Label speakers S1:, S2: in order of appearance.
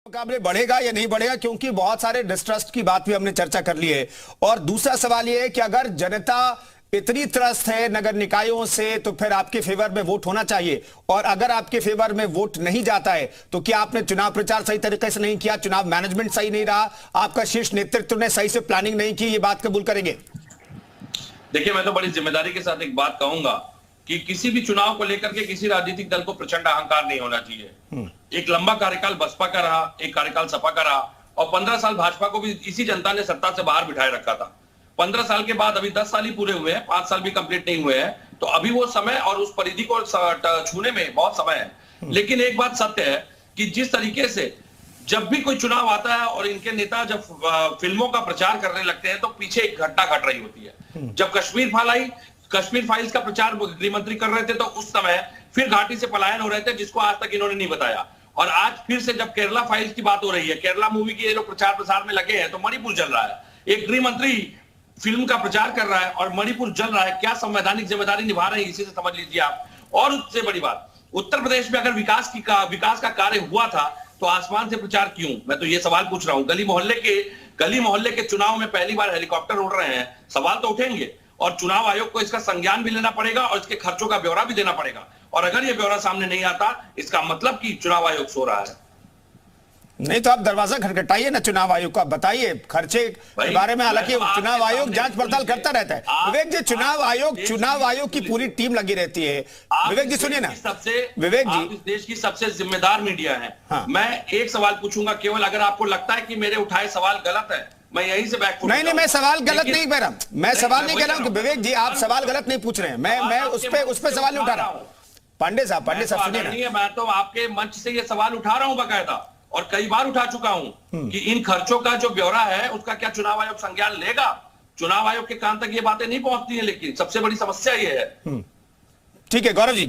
S1: मुकाबले बढ़ेगा या नहीं बढ़ेगा, क्योंकि बहुत सारे डिस्ट्रस्ट की बात भी हमने चर्चा कर ली है। और दूसरा सवाल यह है कि अगर जनता इतनी त्रस्त है नगर निकायों से तो फिर आपके फेवर में वोट होना चाहिए, और अगर आपके फेवर में वोट नहीं जाता है तो क्या आपने चुनाव प्रचार सही तरीके से नहीं किया, चुनाव मैनेजमेंट सही नहीं रहा, आपका शीर्ष नेतृत्व ने सही से प्लानिंग नहीं की, ये बात कबूल करेंगे?
S2: देखिए, मैं तो बड़ी जिम्मेदारी के साथ एक बात कहूंगा कि किसी भी चुनाव को लेकर के किसी राजनीतिक दल को प्रचंड अहंकार नहीं होना चाहिए। एक लंबा कार्यकाल बसपा का रहा, एक कार्यकाल सपा का रहा, और 15 साल भाजपा को भी इसी जनता ने सत्ता से बाहर बिठाए रखा था। 15 साल के बाद अभी 10 साल ही पूरे हुए हैं, 5 साल भी कंप्लीट नहीं हुए हैं, तो अभी वो समय और उस परिधि को छूने में बहुत समय है। लेकिन एक बात सत्य है कि जिस तरीके से जब भी कोई चुनाव आता है और इनके नेता जब फिल्मों का प्रचार करने लगते हैं तो पीछे एक घटना घट रही होती है। जब कश्मीर फाइल्स का प्रचार गृह मंत्री कर रहे थे तो उस समय फिर घाटी से पलायन हो रहे थे, जिसको आज तक इन्होंने नहीं बताया। और आज फिर से जब केरला फाइल्स की बात हो रही है, केरला मूवी की ये लोग प्रचार प्रसार में लगे हैं, तो मणिपुर जल रहा है। एक गृह मंत्री फिल्म का प्रचार कर रहा है और मणिपुर जल रहा है। क्या संवैधानिक जिम्मेदारी निभा रहे हैं, इसी से समझ लीजिए आप। और उससे बड़ी बात, उत्तर प्रदेश में अगर विकास का कार्य हुआ था तो आसमान से प्रचार क्यों? मैं तो ये सवाल पूछ रहा हूं। गली मोहल्ले के चुनाव में पहली बार हेलीकॉप्टर उड़ रहे हैं, सवाल तो उठेंगे, और चुनाव आयोग को इसका संज्ञान भी लेना पड़ेगा और इसके खर्चों का ब्यौरा भी देना पड़ेगा। और अगर ये ब्यौरा सामने नहीं आता, इसका मतलब कि चुनाव आयोग सो रहा है।
S1: नहीं तो आप दरवाजा खटखटाइए ना चुनाव आयोग को, आप बताइए खर्चे के बारे में। हालांकि चुनाव आयोग जांच पड़ताल करता रहता है। विवेक जी, चुनाव आयोग की पूरी टीम लगी रहती है। विवेक जी सुनिए ना, विवेक जी,
S2: इस देश की सबसे जिम्मेदार मीडिया है। हाँ। मैं एक सवाल पूछूंगा केवल, अगर आपको लगता है कि मेरे उठाए सवाल गलत है, मैं यहीं से बैक
S1: नहीं, मैं सवाल गलत नहीं कह रहा। मैं सवाल नहीं कह रहा हूं कि विवेक जी आप सवाल गलत नहीं पूछ रहे हैं। मैं उस पे सवाल नहीं उठा रहा हूं। पांडे साहब सुनिए ना,
S2: मैं तो आपके मंच से ये सवाल उठा रहा हूं बकायदा, और कई बार उठा चुका हूं कि इन खर्चों का जो ब्यौरा है उसका क्या चुनाव आयोग संज्ञान लेगा? चुनाव आयोग के कान तक ये बातें नहीं पहुंचती हैं, लेकिन सबसे बड़ी समस्या ये है।
S1: ठीक है गौरव जी।